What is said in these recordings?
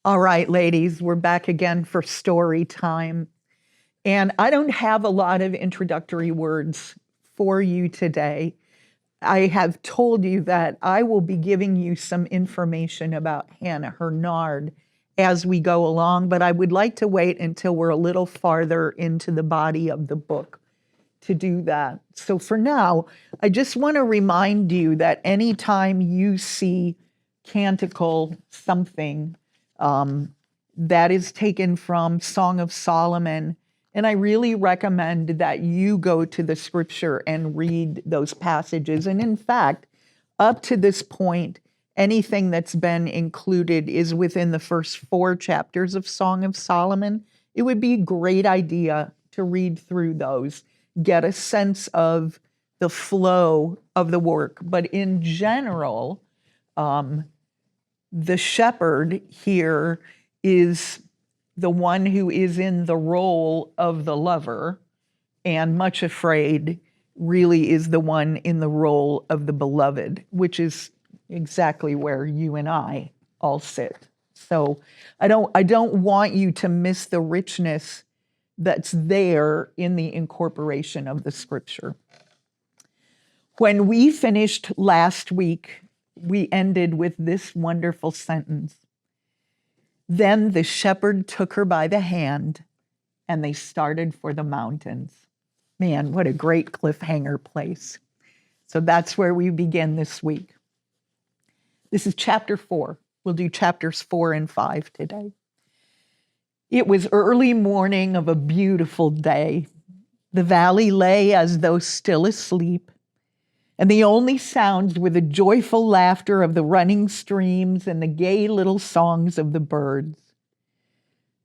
All right, ladies, we're back again for story time. And I don't have a lot of introductory words for you today. I have told you that I will be giving you some information about Hannah Hurnard as we go along, but I would like to wait until we're a little farther into the body of the book to do that. So for now, I just want to remind you that anytime you see canticle something, that is taken from Song of Solomon. And I really recommend that you go to the scripture and read those passages. And in fact, up to this point, anything that's been included is within the first 4 chapters of Song of Solomon. It would be a great idea to read through those, get a sense of the flow of the work. But in general, the shepherd here is the one who is in the role of the lover, and Much Afraid really is the one in the role of the beloved, which is exactly where you and I all sit. So I don't want you to miss the richness that's there in the incorporation of the scripture. When we finished last week, we ended with this wonderful sentence. Then the shepherd took her by the hand, and they started for the mountains. Man, what a great cliffhanger place. So that's where we begin this week. This is chapter 4. We'll do chapters 4 and 5 today. It was early morning of a beautiful day. The valley lay as though still asleep, and the only sounds were the joyful laughter of the running streams and the gay little songs of the birds.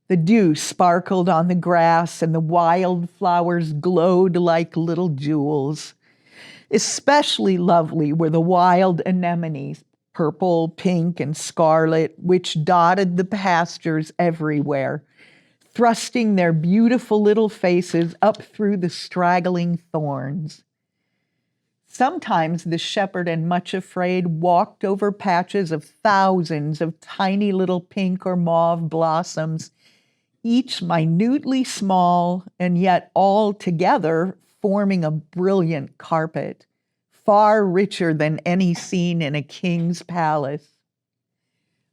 The dew sparkled on the grass, and the wild flowers glowed like little jewels. Especially lovely were the wild anemones, purple, pink, and scarlet, which dotted the pastures everywhere, thrusting their beautiful little faces up through the straggling thorns. Sometimes the shepherd and Much Afraid walked over patches of thousands of tiny little pink or mauve blossoms, each minutely small and yet all together forming a brilliant carpet, far richer than any seen in a king's palace.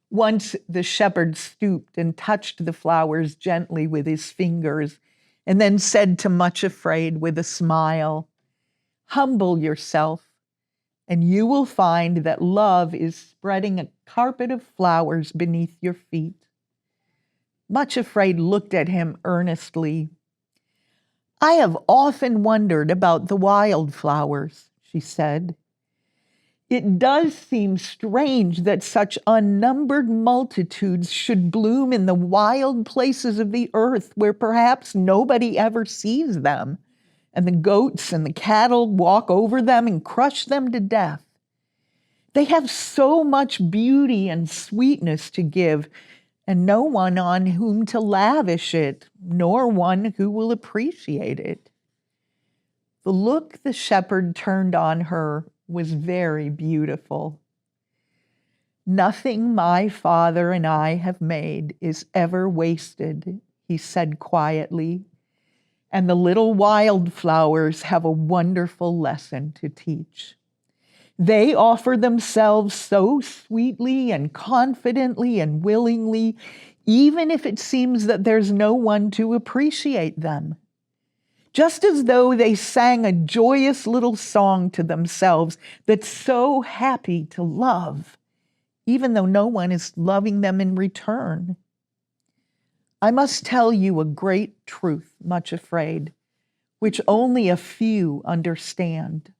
Once the shepherd stooped and touched the flowers gently with his fingers, and then said to Much Afraid with a smile, "Humble yourself, and you will find that love is spreading a carpet of flowers beneath your feet." Much Afraid looked at him earnestly. "I have often wondered about the wildflowers," she said. "It does seem strange that such unnumbered multitudes should bloom in the wild places of the earth where perhaps nobody ever sees them, and the goats and the cattle walk over them and crush them to death. They have so much beauty and sweetness to give, and no one on whom to lavish it, nor one who will appreciate it." The look the shepherd turned on her was very beautiful. "Nothing my father and I have made is ever wasted," he said quietly, "and the little wildflowers have a wonderful lesson to teach. They offer themselves so sweetly and confidently and willingly, even if it seems that there's no one to appreciate them. Just as though they sang a joyous little song to themselves that's so happy to love, even though no one is loving them in return. I must tell you a great truth, Much Afraid, which only a few understand.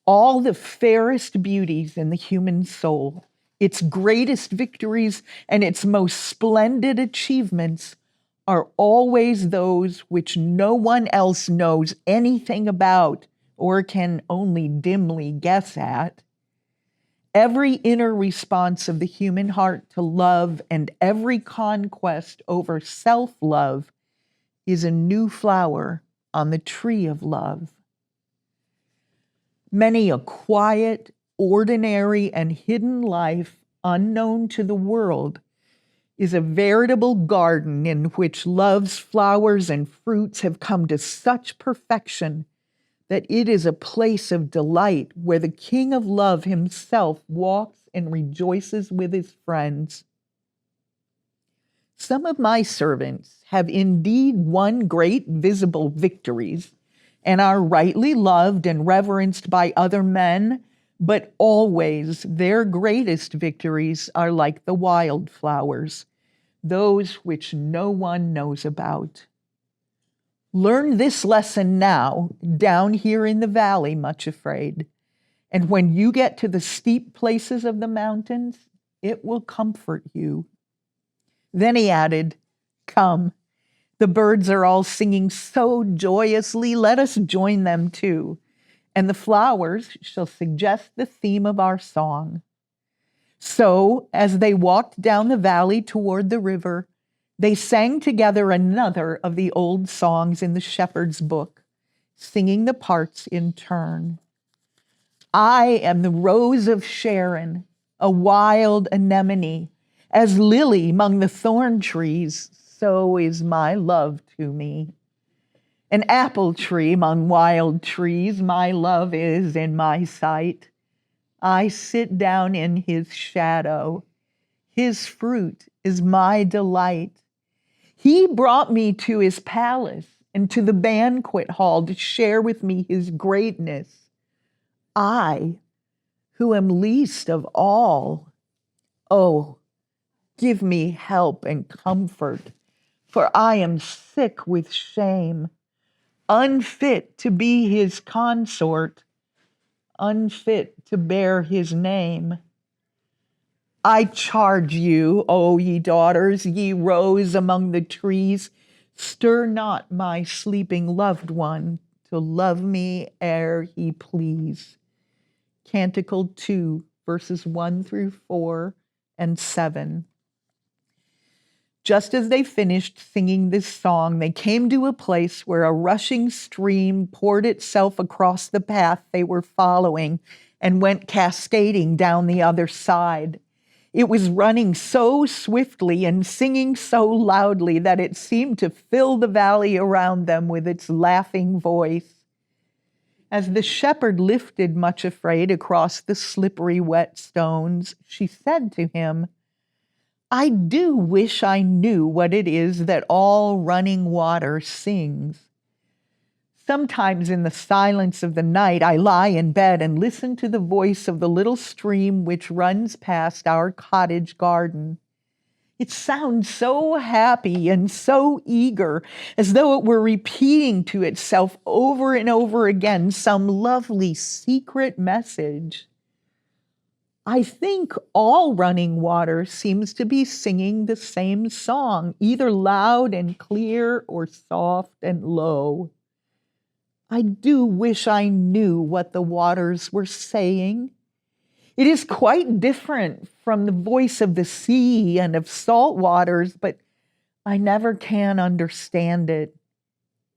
All the fairest beauties in the human soul, its greatest victories and its most splendid achievements are always those which no one else knows anything about or can only dimly guess at. Every inner response of the human heart to love and every conquest over self-love is a new flower on the tree of love. Many a quiet, ordinary, and hidden life unknown to the world is a veritable garden in which love's flowers and fruits have come to such perfection that it is a place of delight where the King of Love himself walks and rejoices with his friends. Some of my servants have indeed won great visible victories and are rightly loved and reverenced by other men, but always their greatest victories are like the wildflowers, those which no one knows about. Learn this lesson now, down here in the valley, much afraid. And when you get to the steep places of the mountains, it will comfort you. Then he added, come, the birds are all singing so joyously, let us join them too. And the flowers shall suggest the theme of our song. So, as they walked down the valley toward the river, they sang together another of the old songs in the shepherd's book, singing the parts in turn. I am the rose of Sharon, a wild anemone. As lily among the thorn trees, so is my love to me. An apple tree among wild trees, my love is in my sight. I sit down in his shadow. His fruit is my delight. He brought me to his palace and to the banquet hall to share with me his greatness. I, who am least of all, oh, give me help and comfort, for I am sick with shame, unfit to be his consort, unfit to bear his name. I charge you, O ye daughters, ye rows among the trees, stir not my sleeping loved one to love me ere he please. Canticle 2, verses 1 through 4 and 7. Just as they finished singing this song, they came to a place where a rushing stream poured itself across the path they were following and went cascading down the other side. It was running so swiftly and singing so loudly that it seemed to fill the valley around them with its laughing voice. As the shepherd lifted Much Afraid across the slippery, wet stones, she said to him, I do wish I knew what it is that all running water sings. Sometimes in the silence of the night, I lie in bed and listen to the voice of the little stream which runs past our cottage garden. It sounds so happy and so eager, as though it were repeating to itself over and over again some lovely secret message. I think all running water seems to be singing the same song, either loud and clear or soft and low. I do wish I knew what the waters were saying. It is quite different from the voice of the sea and of salt waters, but I never can understand it.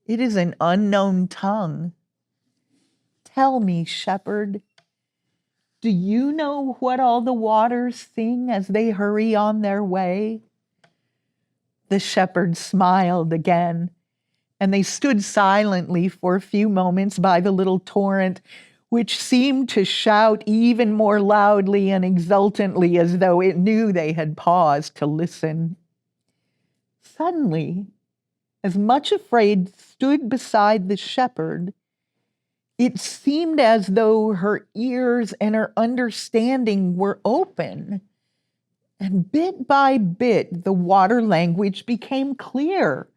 It is an unknown tongue. Tell me, shepherd, do you know what all the waters sing as they hurry on their way? The shepherd smiled again, and they stood silently for a few moments by the little torrent, which seemed to shout even more loudly and exultantly as though it knew they had paused to listen. Suddenly, as Much Afraid stood beside the shepherd, it seemed as though her ears and her understanding were open, and bit by bit the water language became clear.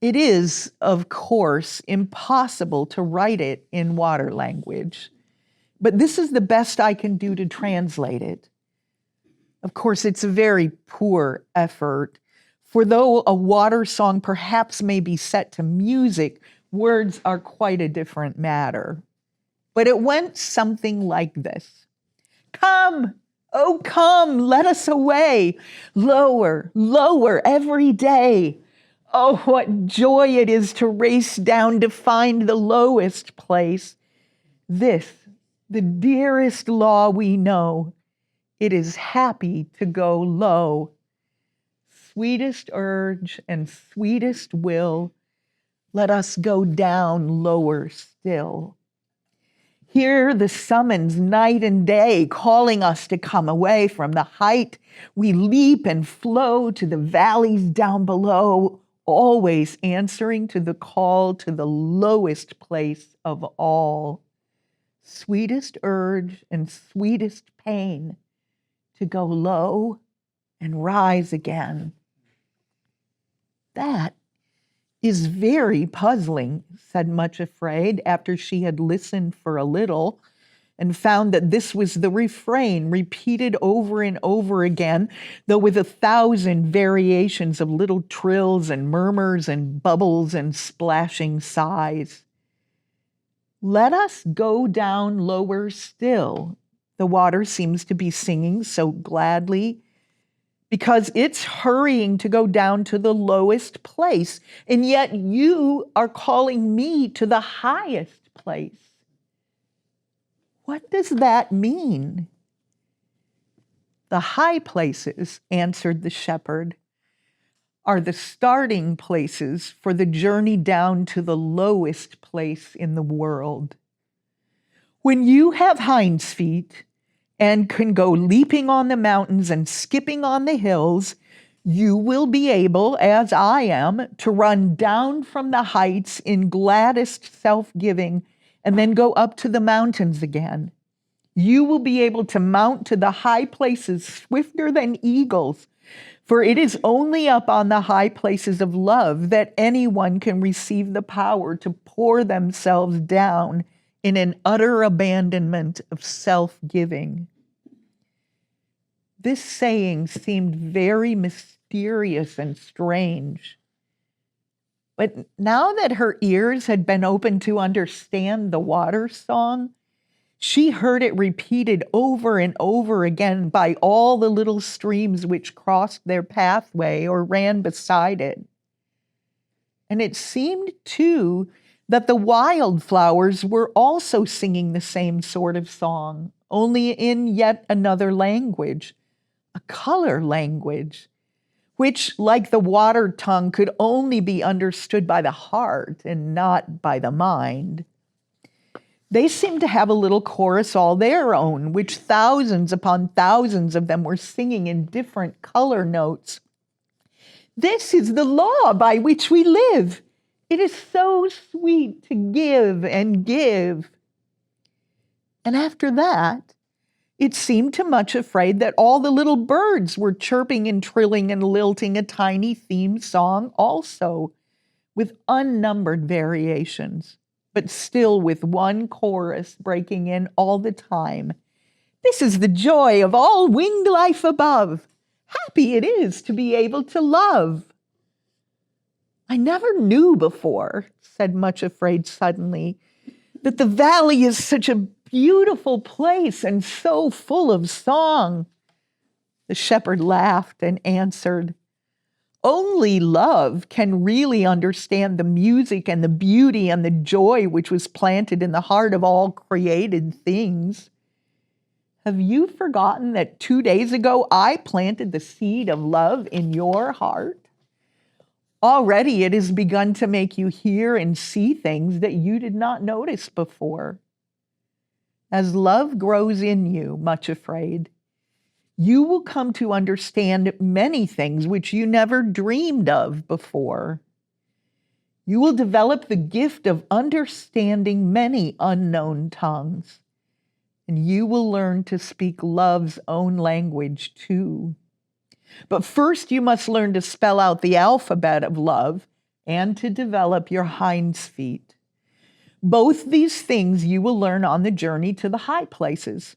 It is, of course, impossible to write it in water language, but this is the best I can do to translate it. Of course, it's a very poor effort, for though a water song perhaps may be set to music, words are quite a different matter. But it went something like this. Come, oh come, let us away, lower, lower every day. Oh, what joy it is to race down to find the lowest place. This, the dearest law we know, it is happy to go low. sweetest urge and sweetest will, let us go down lower still. Hear the summons night and day, calling us to come away from the height. We leap and flow to the valleys down below, always answering to the call to the lowest place of all. Sweetest urge and sweetest pain, to go low and rise again. That is very puzzling, said Much Afraid, after she had listened for a little and found that this was the refrain repeated over and over again, though with 1,000 variations of little trills and murmurs and bubbles and splashing sighs. Let us go down lower still, the water seems to be singing so gladly, because it's hurrying to go down to the lowest place, and yet you are calling me to the highest place. What does that mean? The high places, answered the shepherd, are the starting places for the journey down to the lowest place in the world. When you have hinds feet and can go leaping on the mountains and skipping on the hills, you will be able, as I am, to run down from the heights in gladdest self-giving and then go up to the mountains again. You will be able to mount to the high places swifter than eagles, for it is only up on the high places of love that anyone can receive the power to pour themselves down in an utter abandonment of self-giving. This saying seemed very mysterious and strange. But now that her ears had been opened to understand the water song, she heard it repeated over and over again by all the little streams which crossed their pathway or ran beside it. And it seemed, too, that the wildflowers were also singing the same sort of song, only in yet another language, a color language, which, like the water tongue, could only be understood by the heart and not by the mind. They seemed to have a little chorus all their own, which thousands upon thousands of them were singing in different color notes. This is the law by which we live. It is so sweet to give and give. And after that, it seemed to Much Afraid that all the little birds were chirping and trilling and lilting a tiny theme song also, with unnumbered variations, but still with one chorus breaking in all the time. This is the joy of all winged life above. Happy it is to be able to love. I never knew before, said Much Afraid suddenly, that the valley is such a beautiful place and so full of song. The shepherd laughed and answered, only love can really understand the music and the beauty and the joy which was planted in the heart of all created things. Have you forgotten that 2 days ago I planted the seed of love in your heart? Already it has begun to make you hear and see things that you did not notice before. As love grows in you, Much Afraid, you will come to understand many things which you never dreamed of before. You will develop the gift of understanding many unknown tongues, and you will learn to speak love's own language too. But first you must learn to spell out the alphabet of love and to develop your hinds feet. Both these things you will learn on the journey to the high places.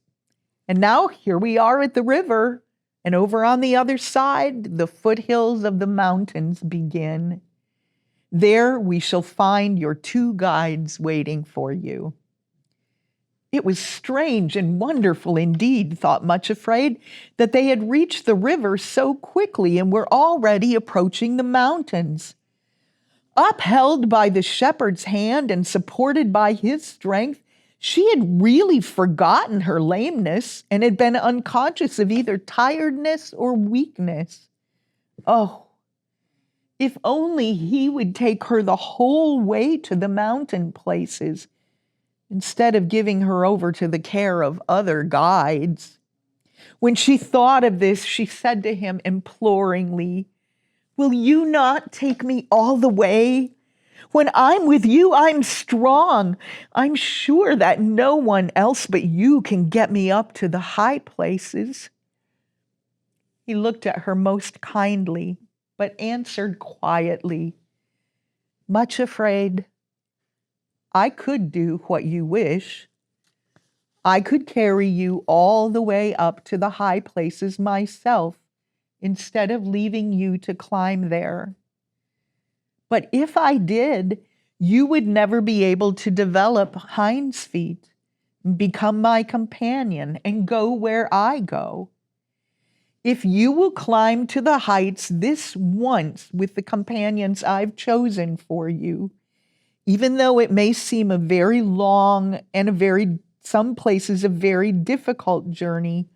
And now here we are at the river, and over on the other side, the foothills of the mountains begin. There we shall find your 2 guides waiting for you. It was strange and wonderful indeed, thought Much Afraid, that they had reached the river so quickly and were already approaching the mountains. Upheld by the shepherd's hand and supported by his strength, she had really forgotten her lameness and had been unconscious of either tiredness or weakness. Oh, If only he would take her the whole way to the mountain places, instead of giving her over to the care of other guides. When she thought of this, she said to him imploringly, "Will you not take me all the way? When I'm with you, I'm strong. I'm sure that no one else but you can get me up to the high places." He looked at her most kindly, but answered quietly, "Much afraid, I could do what you wish. I could carry you all the way up to the high places myself, instead of leaving you to climb there. But if I did, you would never be able to develop Hinds Feet, become my companion, and go where I go. If you will climb to the heights this once with the companions I've chosen for you, even though it may seem a very long and some places a very difficult journey,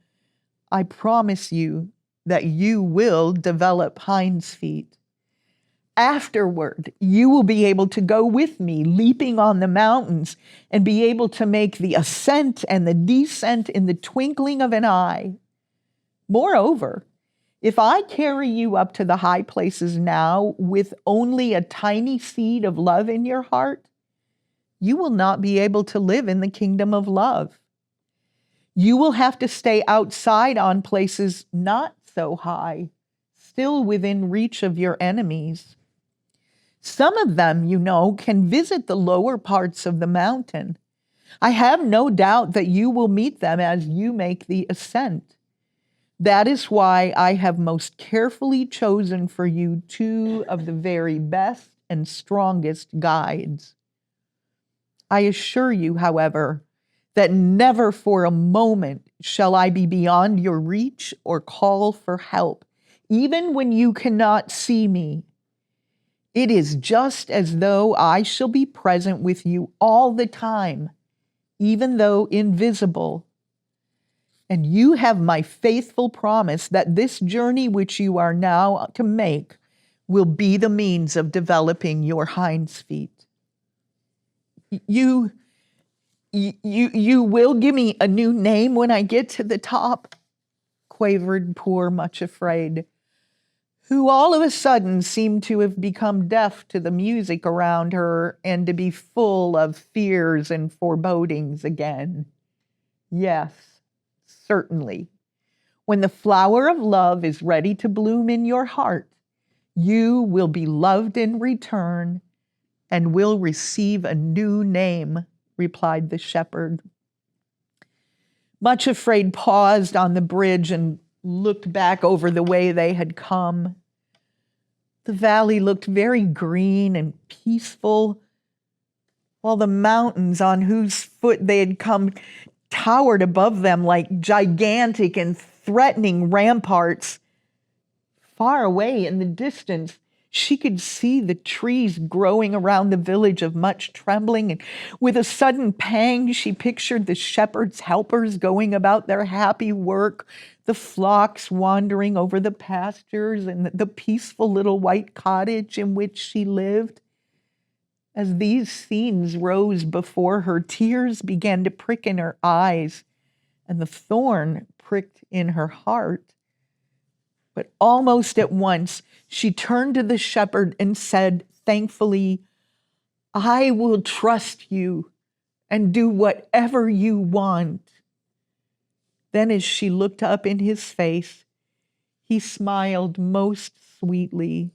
I promise you that you will develop Hinds Feet. Afterward, you will be able to go with me, leaping on the mountains, and be able to make the ascent and the descent in the twinkling of an eye. Moreover, if I carry you up to the high places now with only a tiny seed of love in your heart, you will not be able to live in the kingdom of love. You will have to stay outside on places not so high, still within reach of your enemies. Some of them, you know, can visit the lower parts of the mountain. I have no doubt that you will meet them as you make the ascent. That is why I have most carefully chosen for you 2 of the very best and strongest guides. I assure you, however, that never for a moment shall I be beyond your reach or call for help, even when you cannot see me. It is just as though I shall be present with you all the time, even though invisible. And you have my faithful promise that this journey which you are now to make will be the means of developing your Hinds Feet. You will give me a new name when I get to the top," quavered poor Much Afraid, who all of a sudden seemed to have become deaf to the music around her and to be full of fears and forebodings again. "Yes, certainly. When the flower of love is ready to bloom in your heart, you will be loved in return and will receive a new name," replied the shepherd. Much Afraid paused on the bridge and looked back over the way they had come. The valley looked very green and peaceful, while the mountains on whose foot they had come towered above them like gigantic and threatening ramparts. Far away in the distance, she could see the trees growing around the village of Much Trembling, and with a sudden pang, she pictured the shepherd's helpers going about their happy work, the flocks wandering over the pastures, and the peaceful little white cottage in which she lived. As these scenes rose before her, tears began to prick in her eyes, and the thorn pricked in her heart. But almost at once, she turned to the shepherd and said thankfully, "I will trust you and do whatever you want." Then as she looked up in his face, he smiled most sweetly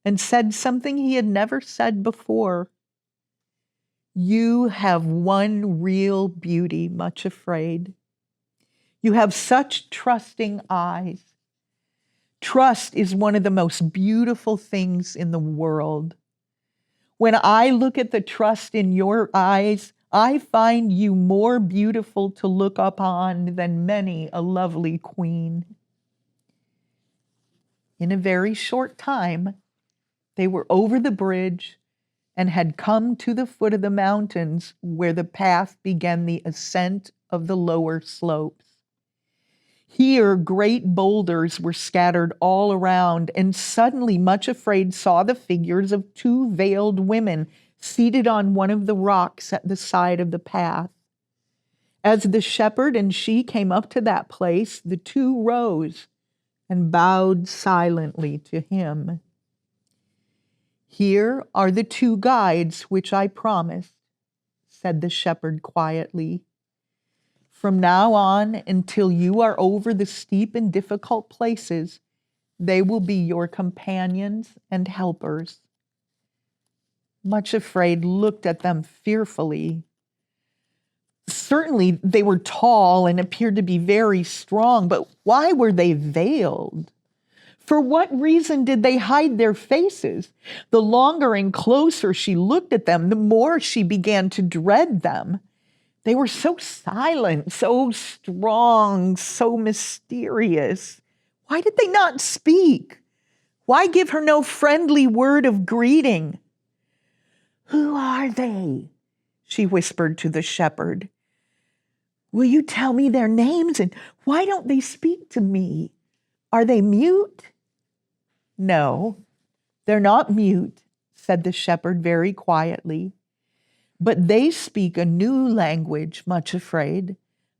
and said something he had never said before. "You have one real beauty, Much Afraid. You have such trusting eyes. Trust is one of the most beautiful things in the world. When I look at the trust in your eyes, I find you more beautiful to look upon than many a lovely queen." In a very short time, they were over the bridge and had come to the foot of the mountains where the path began the ascent of the lower slopes. Here, great boulders were scattered all around, and suddenly, much afraid, saw the figures of two veiled women seated on one of the rocks at the side of the path. As the shepherd and she came up to that place, the two rose and bowed silently to him. "Here are the two guides which I promised," said the shepherd quietly. "From now on, until you are over the steep and difficult places, they will be your companions and helpers." Much Afraid looked at them fearfully. Certainly, they were tall and appeared to be very strong, but why were they veiled? For what reason did they hide their faces? The longer and closer she looked at them, the more she began to dread them. They were so silent, so strong, so mysterious. Why did they not speak? Why give her no friendly word of greeting? "Who are they?" she whispered to the shepherd. "Will you tell me their names, and why don't they speak to me? Are they mute?" "No, they're not mute," said the shepherd very quietly. "But they speak a new language, Much Afraid,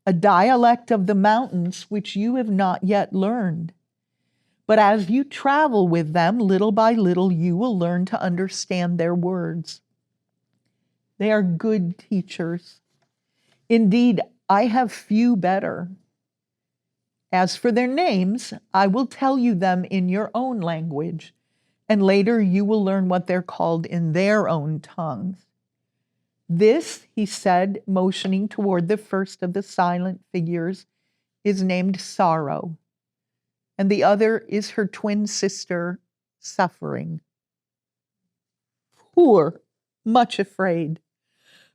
a dialect of the mountains which you have not yet learned. But as you travel with them, little by little, you will learn to understand their words. They are good teachers. Indeed, I have few better. As for their names, I will tell you them in your own language, and later you will learn what they're called in their own tongues. This," he said, motioning toward the first of the silent figures, "is named Sorrow, and the other is her twin sister, Suffering." Poor Much Afraid.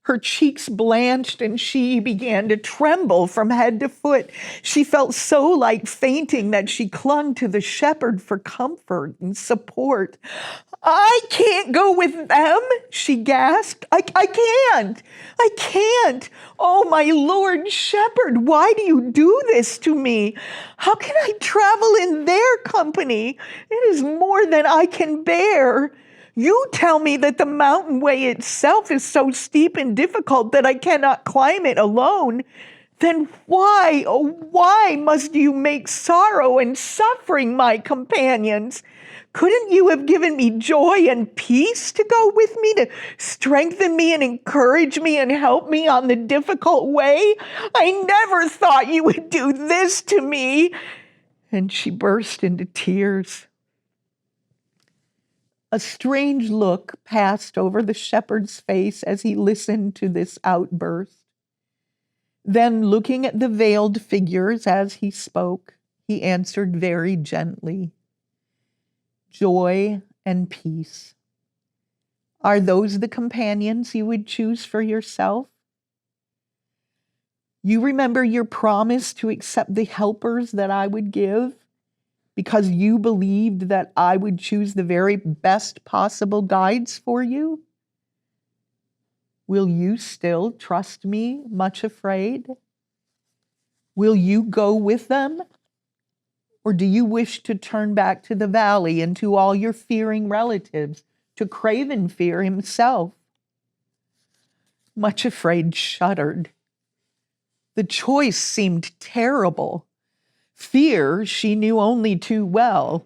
Her cheeks blanched and she began to tremble from head to foot. She felt so like fainting that she clung to the shepherd for comfort and support. "I can't go with them," she gasped. I can't. Oh, my Lord Shepherd, why do you do this to me? How can I travel in their company? It is more than I can bear. You tell me that the mountain way itself is so steep and difficult that I cannot climb it alone. Then why, oh, why must you make Sorrow and Suffering my companions? Couldn't you have given me joy and peace to go with me, to strengthen me and encourage me and help me on the difficult way? I never thought you would do this to me." And she burst into tears. A strange look passed over the shepherd's face as he listened to this outburst. Then, looking at the veiled figures as he spoke, he answered very gently, "Joy and peace. Are those the companions you would choose for yourself? You remember your promise to accept the helpers that I would give, because you believed that I would choose the very best possible guides for you? Will you still trust me, Much Afraid? Will you go with them? Or do you wish to turn back to the valley and to all your fearing relatives, to Craven Fear himself?" Much Afraid shuddered. The choice seemed terrible. Fear she knew only too well,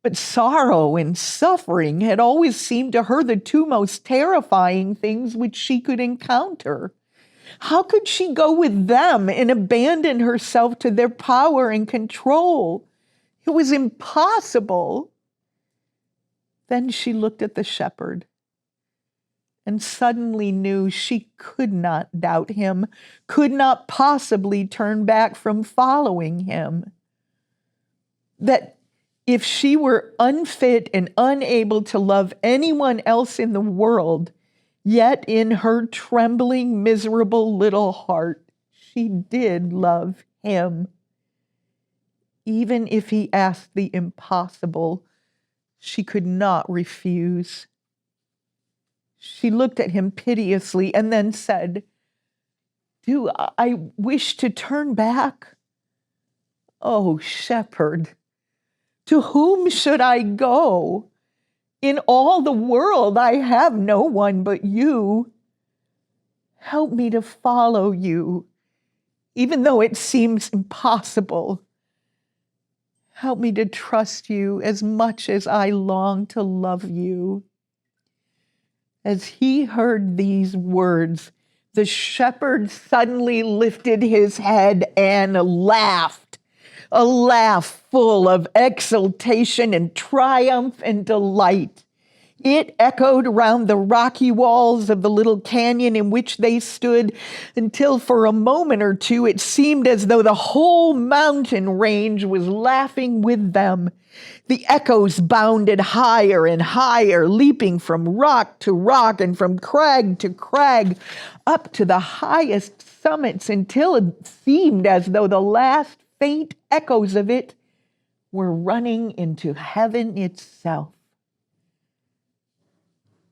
but Sorrow and Suffering had always seemed to her the two most terrifying things which she could encounter. How could she go with them and abandon herself to their power and control? It was impossible. Then she looked at the shepherd and suddenly knew she could not doubt him, could not possibly turn back from following him. That if she were unfit and unable to love anyone else in the world, yet in her trembling, miserable little heart, she did love him. Even if he asked the impossible, she could not refuse. She looked at him piteously and then said, "Do I wish to turn back? O shepherd, to whom should I go? In all the world I have no one but you. Help me to follow you, even though it seems impossible. Help me to trust you as much as I long to love you. As he heard these words, the shepherd suddenly lifted his head and laughed, a laugh full of exultation and triumph and delight. It echoed around the rocky walls of the little canyon in which they stood until for a moment or two it seemed as though the whole mountain range was laughing with them. The echoes bounded higher and higher, leaping from rock to rock and from crag to crag, up to the highest summits until it seemed as though the last faint echoes of it were running into heaven itself.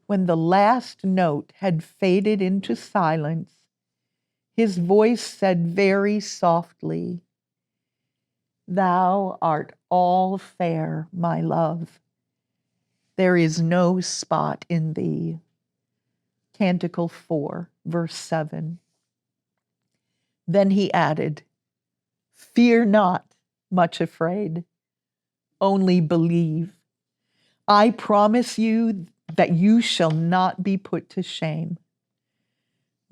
When the last note had faded into silence, his voice said very softly, "Thou art all fair, my love. There is no spot in thee." Canticle 4, verse 7. Then he added, "Fear not, much afraid. Only believe. I promise you that you shall not be put to shame.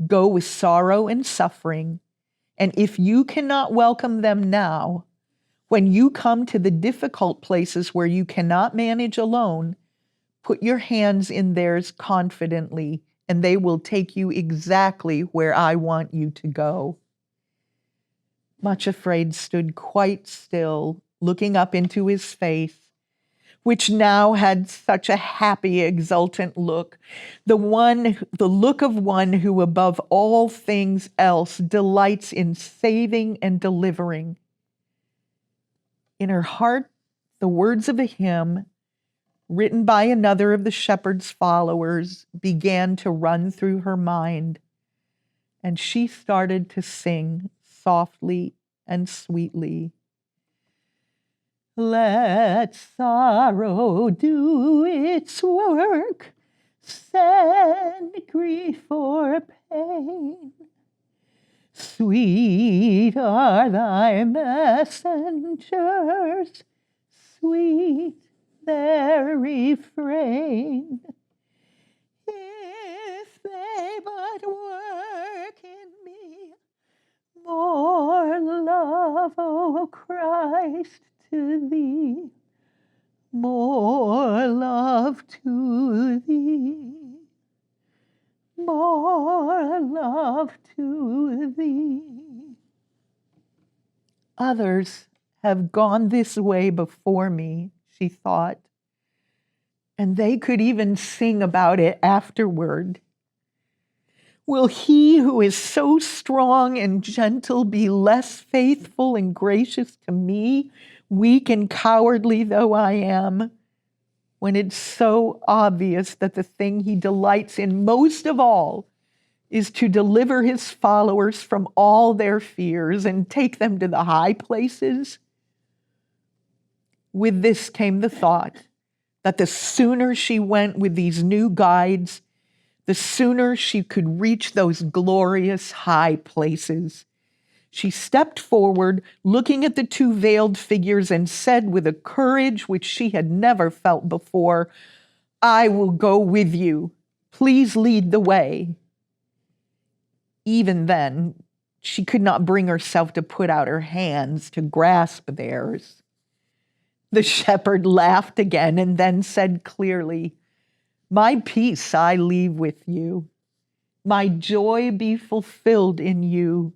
Go with sorrow and suffering, and if you cannot welcome them now, when you come to the difficult places where you cannot manage alone, put your hands in theirs confidently, and they will take you exactly where I want you to go." Much Afraid stood quite still, looking up into his face, which now had such a happy, exultant look, the look of one who above all things else delights in saving and delivering. In her heart, the words of a hymn, written by another of the shepherd's followers, began to run through her mind, and she started to sing softly and sweetly. Let sorrow do its work, send grief or pain. Sweet are thy messengers, sweet their refrain. If they but work in me more love, O Christ, to thee, more love to thee, more love to thee. Others have gone this way before me, she thought, and they could even sing about it afterward. Will he who is so strong and gentle be less faithful and gracious to me, weak and cowardly though I am, when it's so obvious that the thing he delights in most of all is to deliver his followers from all their fears and take them to the high places? With this came the thought that the sooner she went with these new guides, the sooner she could reach those glorious high places. She stepped forward, looking at the two veiled figures, and said with a courage which she had never felt before, "I will go with you. Please lead the way." Even then, she could not bring herself to put out her hands to grasp theirs. The shepherd laughed again and then said clearly, "My peace I leave with you. My joy be fulfilled in you.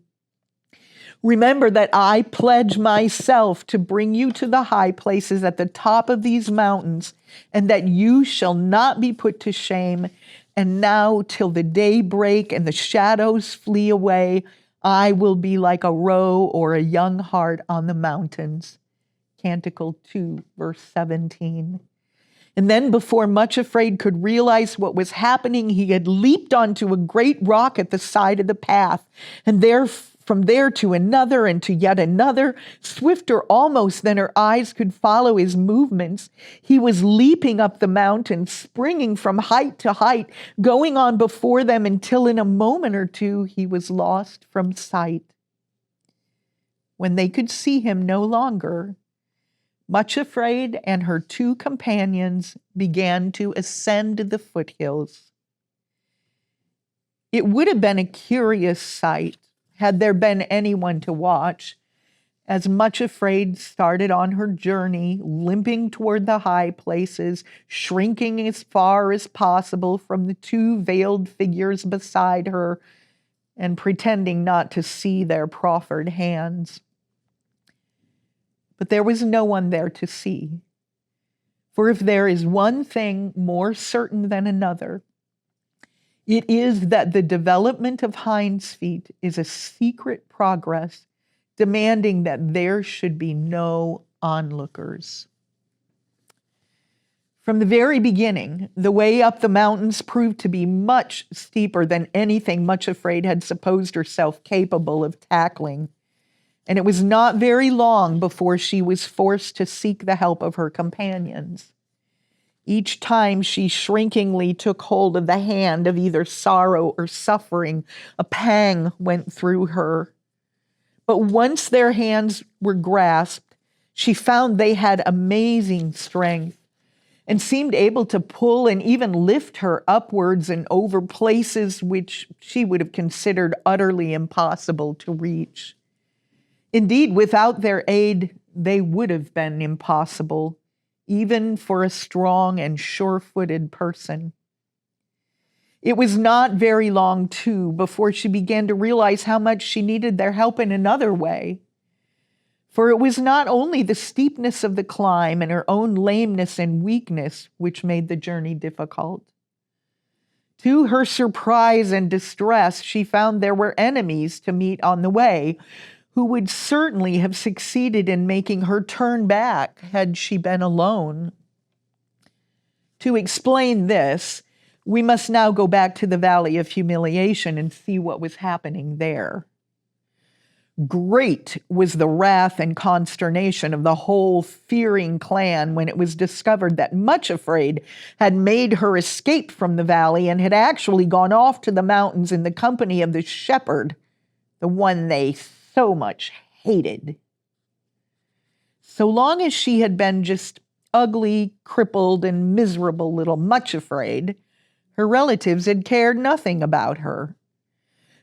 Remember that I pledge myself to bring you to the high places at the top of these mountains, and that you shall not be put to shame. And now, till the day break and the shadows flee away, I will be like a roe or a young hart on the mountains." Canticle 2, verse 17. And then, before Much Afraid could realize what was happening, he had leaped onto a great rock at the side of the path, and there from there to another and to yet another, swifter almost than her eyes could follow his movements. He was leaping up the mountain, springing from height to height, going on before them until in a moment or two he was lost from sight. When they could see him no longer, Much Afraid and her two companions began to ascend the foothills. It would have been a curious sight had there been anyone to watch, as Much Afraid started on her journey, limping toward the high places, shrinking as far as possible from the two veiled figures beside her, and pretending not to see their proffered hands. But there was no one there to see. For if there is one thing more certain than another, it is that the development of Hinds Feet is a secret progress demanding that there should be no onlookers. From the very beginning, the way up the mountains proved to be much steeper than anything Much Afraid had supposed herself capable of tackling, and it was not very long before she was forced to seek the help of her companions. Each time she shrinkingly took hold of the hand of either sorrow or suffering, a pang went through her. But once their hands were grasped, she found they had amazing strength and seemed able to pull and even lift her upwards and over places which she would have considered utterly impossible to reach. Indeed, without their aid, they would have been impossible, even for a strong and sure-footed person. It was not very long, too, before she began to realize how much she needed their help in another way. For it was not only the steepness of the climb and her own lameness and weakness which made the journey difficult. To her surprise and distress, she found there were enemies to meet on the way, who would certainly have succeeded in making her turn back had she been alone. To explain this, we must now go back to the Valley of Humiliation and see what was happening there. Great was the wrath and consternation of the whole fearing clan when it was discovered that Much Afraid had made her escape from the valley and had actually gone off to the mountains in the company of the shepherd, the one they so much hated. So long as she had been just ugly, crippled, and miserable little Much Afraid, her relatives had cared nothing about her.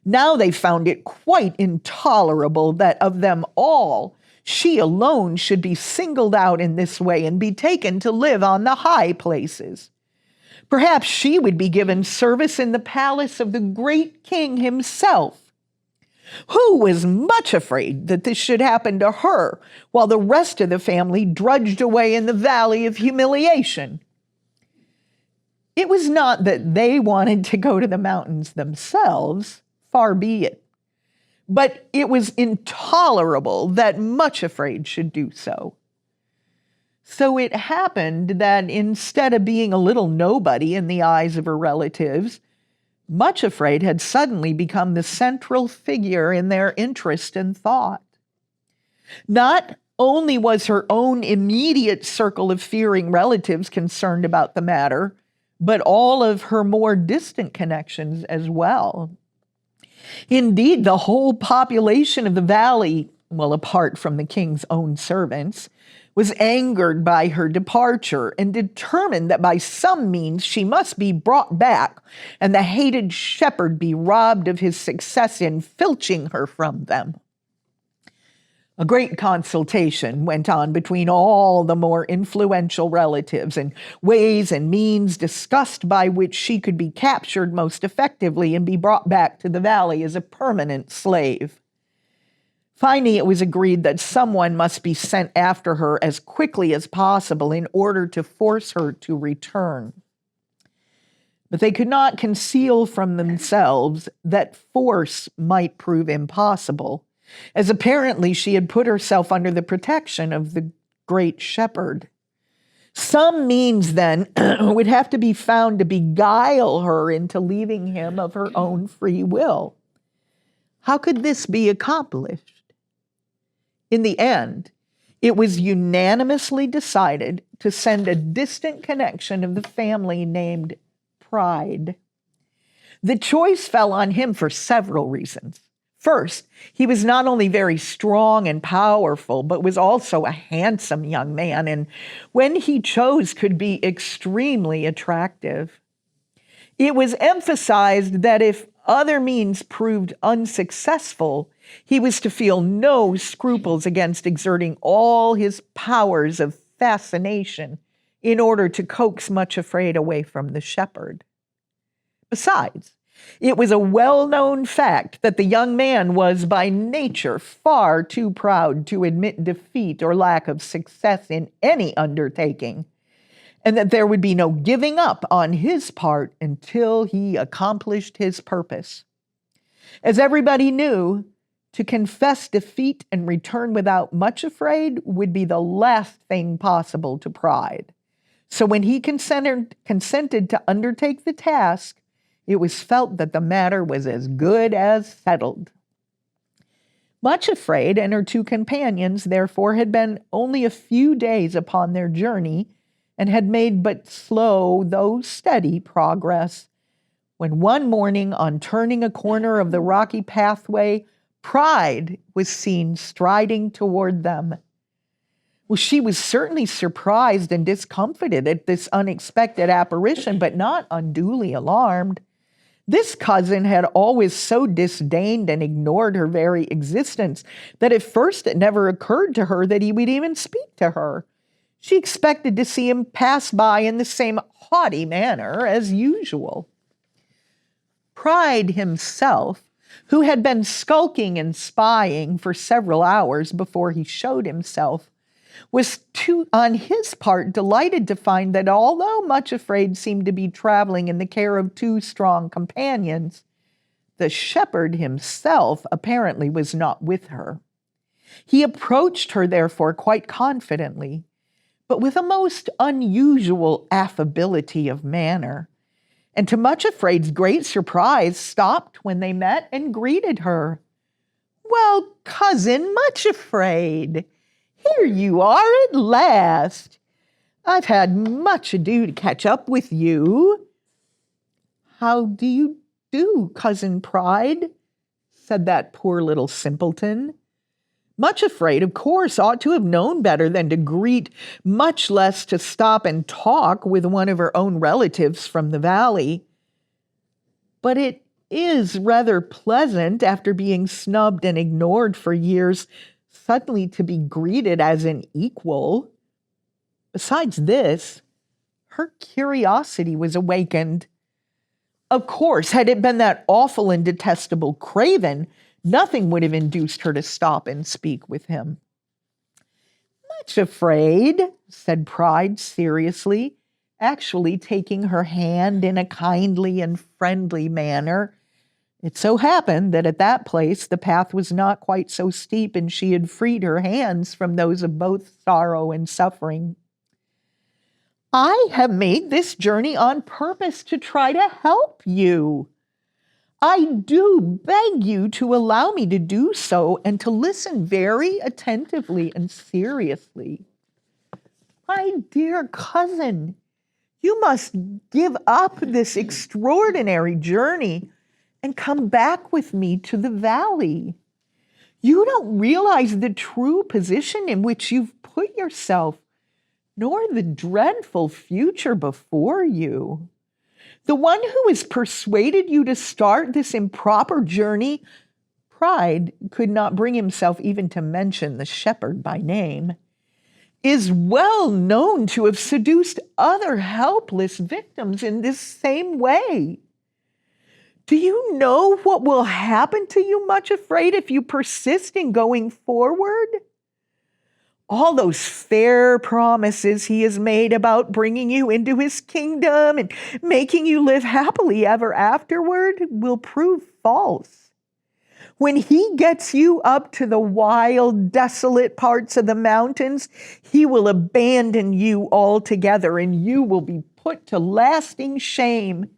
Now they found it quite intolerable that of them all, she alone should be singled out in this way and be taken to live on the high places. Perhaps she would be given service in the palace of the great king himself. Who was much afraid that this should happen to her while the rest of the family drudged away in the Valley of Humiliation? It was not that they wanted to go to the mountains themselves, far be it, but it was intolerable that Much Afraid should do so. So it happened that instead of being a little nobody in the eyes of her relatives, Much Afraid had suddenly become the central figure in their interest and thought. Not only was her own immediate circle of fearing relatives concerned about the matter, but all of her more distant connections as well. Indeed, the whole population of the valley, well, apart from the king's own servants, was angered by her departure and determined that by some means she must be brought back and the hated shepherd be robbed of his success in filching her from them. A great consultation went on between all the more influential relatives, and ways and means discussed by which she could be captured most effectively and be brought back to the valley as a permanent slave. Finally, it was agreed that someone must be sent after her as quickly as possible in order to force her to return. But they could not conceal from themselves that force might prove impossible, as apparently she had put herself under the protection of the great shepherd. Some means, then, would have to be found to beguile her into leaving him of her own free will. How could this be accomplished? In the end, it was unanimously decided to send a distant connection of the family named Pride. The choice fell on him for several reasons. First, he was not only very strong and powerful, but was also a handsome young man, and when he chose, could be extremely attractive. It was emphasized that if other means proved unsuccessful, he was to feel no scruples against exerting all his powers of fascination in order to coax Much Afraid away from the shepherd. Besides, it was a well-known fact that the young man was by nature far too proud to admit defeat or lack of success in any undertaking, and that there would be no giving up on his part until he accomplished his purpose. As everybody knew, to confess defeat and return without Much Afraid would be the last thing possible to Pride. So when he consented to undertake the task, it was felt that the matter was as good as settled. Much Afraid and her two companions, therefore, had been only a few days upon their journey and had made but slow, though steady, progress, when one morning, on turning a corner of the rocky pathway, Pride was seen striding toward them. Well, she was certainly surprised and discomfited at this unexpected apparition, but not unduly alarmed. This cousin had always so disdained and ignored her very existence that at first it never occurred to her that he would even speak to her. She expected to see him pass by in the same haughty manner as usual. Pride himself, who had been skulking and spying for several hours before he showed himself, was on his part delighted to find that although Much Afraid seemed to be traveling in the care of two strong companions, the shepherd himself apparently was not with her. He approached her, therefore, quite confidently, but with a most unusual affability of manner, and to Much Afraid's great surprise, stopped when they met and greeted her. "Well, Cousin Much Afraid, here you are at last. I've had much ado to catch up with you." "How do you do, Cousin Pride?" said that poor little simpleton. Much Afraid, of course, ought to have known better than to greet, much less to stop and talk with one of her own relatives from the valley. But it is rather pleasant, after being snubbed and ignored for years, suddenly to be greeted as an equal. Besides this, her curiosity was awakened. Of course, had it been that awful and detestable Craven, nothing would have induced her to stop and speak with him. "Much Afraid," said Pride seriously, actually taking her hand in a kindly and friendly manner. It so happened that at that place the path was not quite so steep, and she had freed her hands from those of both sorrow and suffering. "I have made this journey on purpose to try to help you. I do beg you to allow me to do so and to listen very attentively and seriously. My dear cousin, you must give up this extraordinary journey and come back with me to the valley. You don't realize the true position in which you've put yourself, nor the dreadful future before you. The one who has persuaded you to start this improper journey," Pride could not bring himself even to mention the shepherd by name, "is well known to have seduced other helpless victims in this same way. Do you know what will happen to you, Much Afraid, if you persist in going forward? All those fair promises he has made about bringing you into his kingdom and making you live happily ever afterward will prove false. When he gets you up to the wild, desolate parts of the mountains, he will abandon you altogether, and you will be put to lasting shame.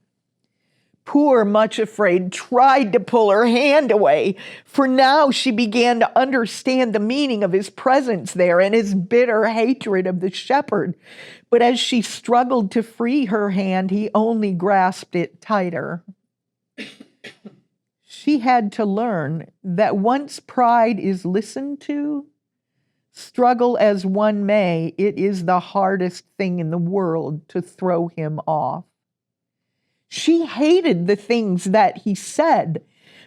Poor Much Afraid tried to pull her hand away, for now she began to understand the meaning of his presence there and his bitter hatred of the shepherd. But as she struggled to free her hand, he only grasped it tighter. She had to learn that once pride is listened to, struggle as one may, it is the hardest thing in the world to throw him off. She hated the things that he said,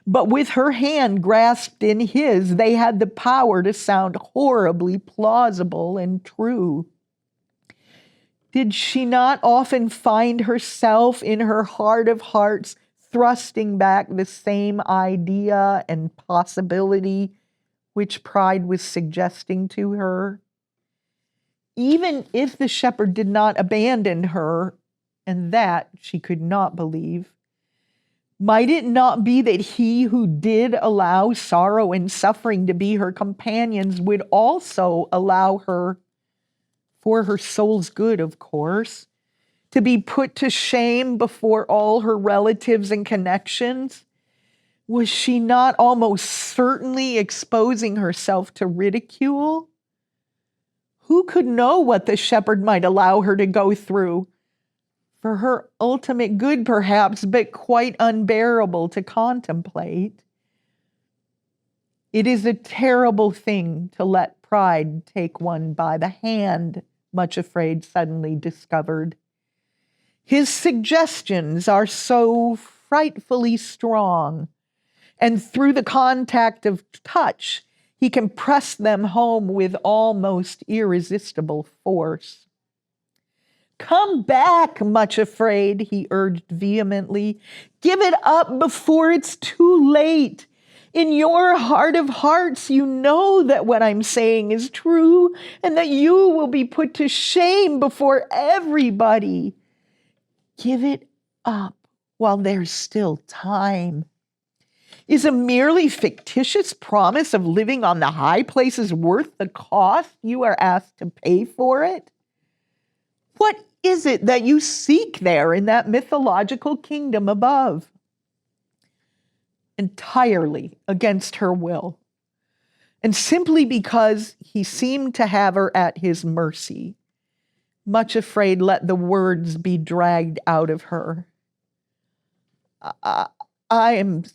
but with her hand grasped in his, they had the power to sound horribly plausible and true. Did she not often find herself in her heart of hearts thrusting back the same idea and possibility which pride was suggesting to her? Even if the shepherd did not abandon her, and that she could not believe, might it not be that he who did allow sorrow and suffering to be her companions would also allow her, for her soul's good, of course, to be put to shame before all her relatives and connections? Was she not almost certainly exposing herself to ridicule? Who could know what the shepherd might allow her to go through? For her ultimate good, perhaps, but quite unbearable to contemplate. It is a terrible thing to let pride take one by the hand, Much Afraid suddenly discovered. His suggestions are so frightfully strong, and through the contact of touch, he can press them home with almost irresistible force. Come back, Much Afraid, he urged vehemently. Give it up before it's too late. In your heart of hearts, you know that what I'm saying is true and that you will be put to shame before everybody. Give it up while there's still time. Is a merely fictitious promise of living on the high places worth the cost you are asked to pay for it? What is it that you seek there in that mythological kingdom above? Entirely against her will, and simply because he seemed to have her at his mercy, Much Afraid let the words be dragged out of her. I am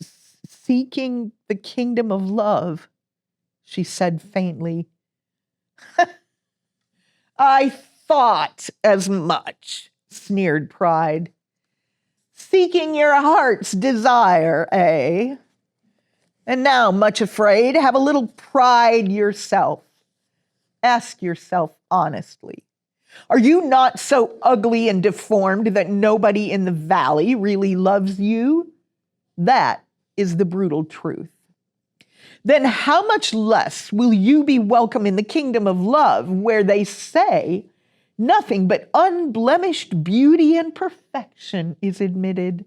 seeking the kingdom of love, she said faintly. I thought as much, sneered Pride. Seeking your heart's desire, eh? And now, Much Afraid, have a little pride yourself. Ask yourself honestly, are you not so ugly and deformed that nobody in the valley really loves you? That is the brutal truth. Then how much less will you be welcome in the kingdom of love, where they say nothing but unblemished beauty and perfection is admitted?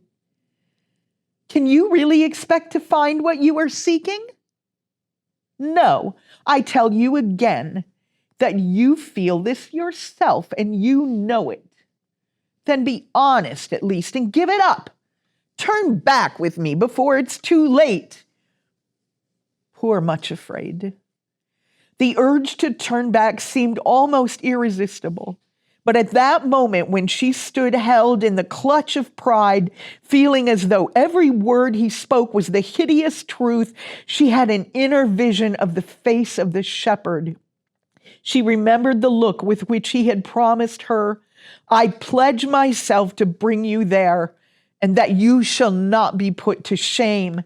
Can you really expect to find what you are seeking? No, I tell you again that you feel this yourself and you know it. Then be honest at least and give it up. Turn back with me before it's too late. Poor Much Afraid. The urge to turn back seemed almost irresistible. But at that moment, when she stood held in the clutch of pride, feeling as though every word he spoke was the hideous truth, she had an inner vision of the face of the shepherd. She remembered the look with which he had promised her, I pledge myself to bring you there, and that you shall not be put to shame.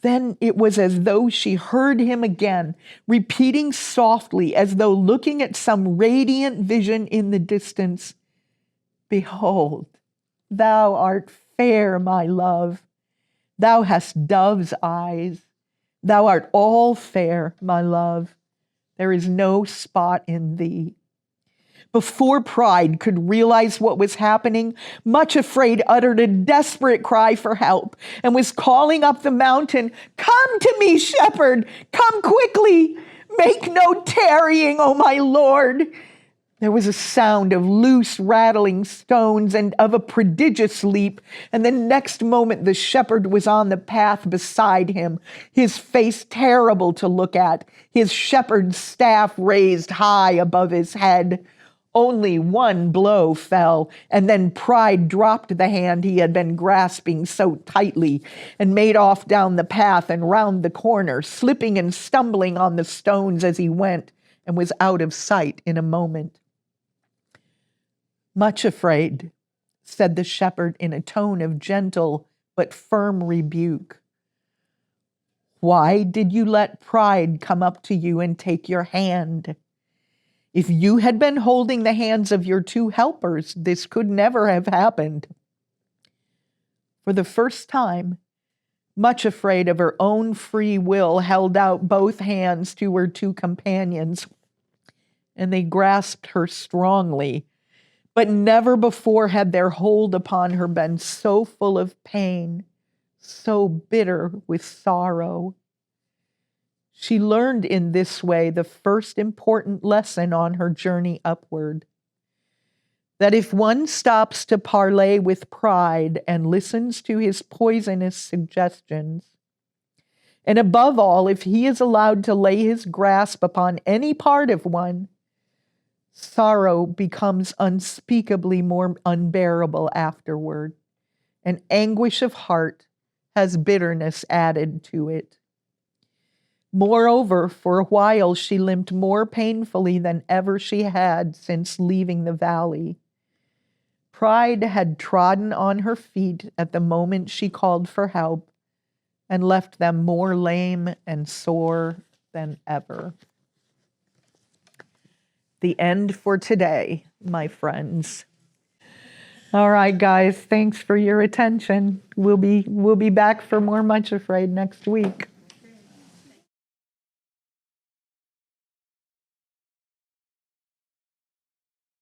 Then it was as though she heard him again, repeating softly, as though looking at some radiant vision in the distance, Behold, thou art fair, my love. Thou hast dove's eyes. Thou art all fair, my love. There is no spot in thee. Before Pride could realize what was happening, Much Afraid uttered a desperate cry for help and was calling up the mountain, Come to me, shepherd, come quickly. Make no tarrying, O my lord. There was a sound of loose, rattling stones and of a prodigious leap, and the next moment the shepherd was on the path beside him, his face terrible to look at, his shepherd's staff raised high above his head. Only one blow fell, and then Pride dropped the hand he had been grasping so tightly and made off down the path and round the corner, slipping and stumbling on the stones as he went, and was out of sight in a moment. "Much afraid," said the shepherd in a tone of gentle but firm rebuke. "Why did you let Pride come up to you and take your hand? If you had been holding the hands of your two helpers, this could never have happened." For the first time, Much Afraid of her own free will held out both hands to her two companions, and they grasped her strongly. But never before had their hold upon her been so full of pain, so bitter with sorrow. She learned in this way the first important lesson on her journey upward: that if one stops to parley with Pride and listens to his poisonous suggestions, and above all, if he is allowed to lay his grasp upon any part of one, sorrow becomes unspeakably more unbearable afterward, and anguish of heart has bitterness added to it. Moreover, for a while she limped more painfully than ever she had since leaving the valley. Pride had trodden on her feet at the moment she called for help, and left them more lame and sore than ever. The end for today, my friends. All right, guys, thanks for your attention. We'll be back for more Much Afraid next week.